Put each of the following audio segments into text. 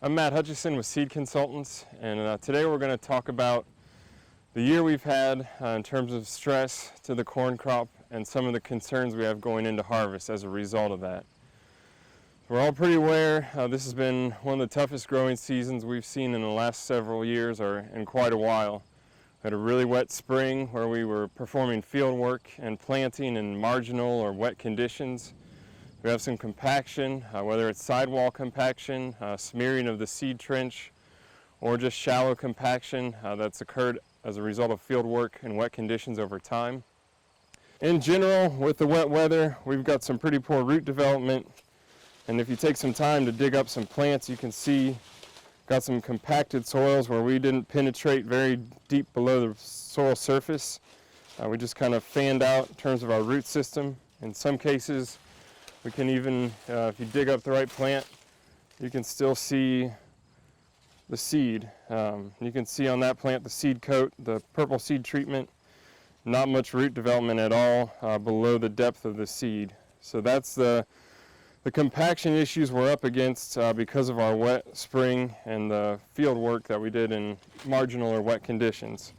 I'm Matt Hutcheson with Seed Consultants, and today we're going to talk about the year we've had in terms of stress to the corn crop and some of the concerns we have going into harvest as a result of that. We're all pretty aware this has been one of the toughest growing seasons we've seen in the last several years or in quite a while. We had a really wet spring where we were performing field work and planting in marginal or wet conditions. We have some compaction, whether it's sidewall compaction, smearing of the seed trench, or just shallow compaction that's occurred as a result of field work and wet conditions over time. In general, with the wet weather, we've got some pretty poor root development, and if you take some time to dig up some plants, you can see got some compacted soils where we didn't penetrate very deep below the soil surface. We just kind of fanned out in terms of our root system. In some cases, we can even, if you dig up the right plant, you can still see the seed. You can see on that plant the seed coat, the purple seed treatment, not much root development at all below the depth of the seed. So that's the compaction issues we're up against because of our wet spring and the field work that we did in marginal or wet conditions.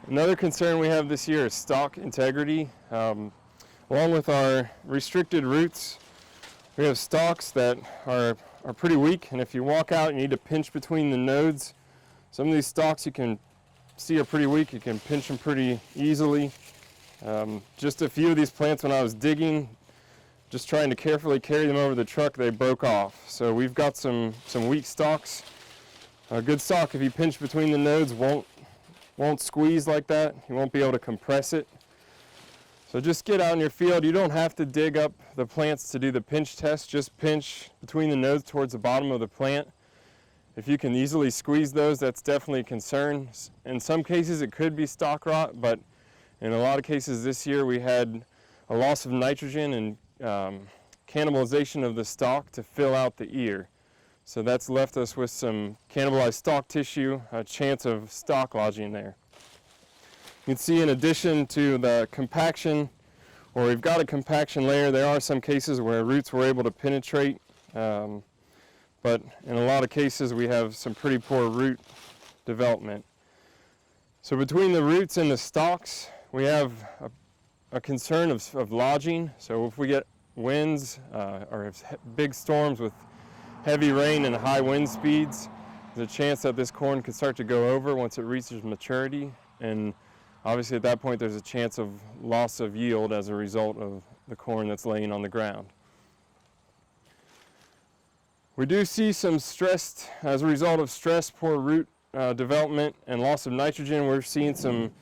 Another concern we have this year is stalk integrity. Along with our restricted roots, we have stalks that are pretty weak, and if you walk out and you need to pinch between the nodes, some of these stalks you can see are pretty weak. You can pinch them pretty easily. Just a few of these plants when I was digging, just trying to carefully carry them over the truck, they broke off. So we've got some weak stalks. A good stalk, if you pinch between the nodes, won't squeeze like that. You won't be able to compress it. So just get out in your field. You don't have to dig up the plants to do the pinch test. Just pinch between the nodes towards the bottom of the plant. If you can easily squeeze those, that's definitely a concern. In some cases it could be stalk rot, but in a lot of cases this year we had a loss of nitrogen and cannibalization of the stalk to fill out the ear. So that's left us with some cannibalized stalk tissue, a chance of stalk lodging there. You can see in addition to the compaction, where we've got a compaction layer, there are some cases where roots were able to penetrate, but in a lot of cases we have some pretty poor root development. So between the roots and the stalks, we have a concern of lodging. So if we get winds or big storms with heavy rain and high wind speeds, there's a chance that this corn could start to go over once it reaches maturity. And obviously at that point there's a chance of loss of yield as a result of the corn that's laying on the ground. We do see some stress, as a result of stress, poor root development and loss of nitrogen. We're seeing some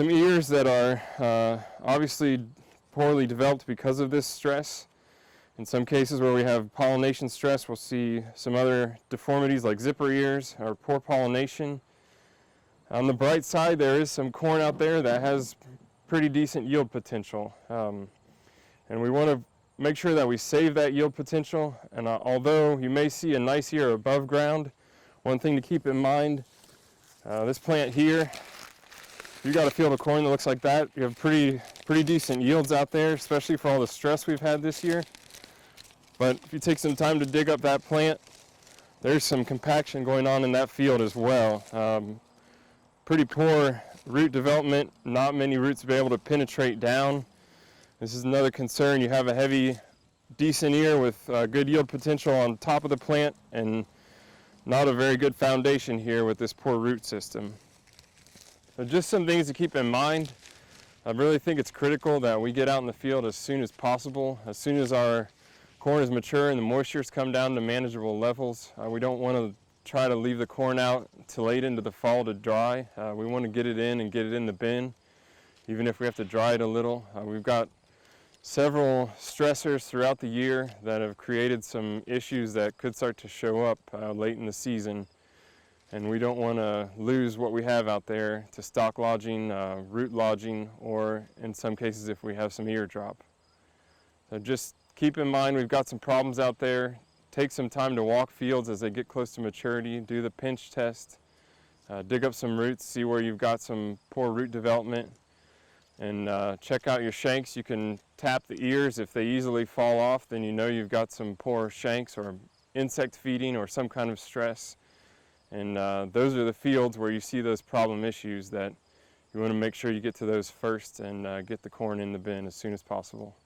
ears that are obviously poorly developed because of this stress. In some cases where we have pollination stress, we'll see some other deformities like zipper ears or poor pollination. On the bright side, there is some corn out there that has pretty decent yield potential. And we want to make sure that we save that yield potential. And although you may see a nice ear above ground, one thing to keep in mind, this plant here, you got a field of corn that looks like that, you have pretty decent yields out there, especially for all the stress we've had this year. But if you take some time to dig up that plant, there's some compaction going on in that field as well. Pretty poor root development, not many roots to be able to penetrate down. This is another concern. You have a heavy, decent ear with good yield potential on top of the plant and not a very good foundation here with this poor root system. So just some things to keep in mind. I really think it's critical that we get out in the field as soon as possible. As soon as our corn is mature and the moisture's come down to manageable levels, we don't want to try to leave the corn out till late into the fall to dry. We want to get it in and get it in the bin, even if we have to dry it a little. We've got several stressors throughout the year that have created some issues that could start to show up late in the season, and we don't want to lose what we have out there to stalk lodging, root lodging, or in some cases if we have some ear drop. So just keep in mind we've got some problems out there. Take some time to walk fields as they get close to maturity, do the pinch test, dig up some roots, see where you've got some poor root development. and check out your shanks. You can tap the ears. If they easily fall off, then you know you've got some poor shanks or insect feeding or some kind of stress. And those are the fields where you see those problem issues that you want to make sure you get to those first and get the corn in the bin as soon as possible.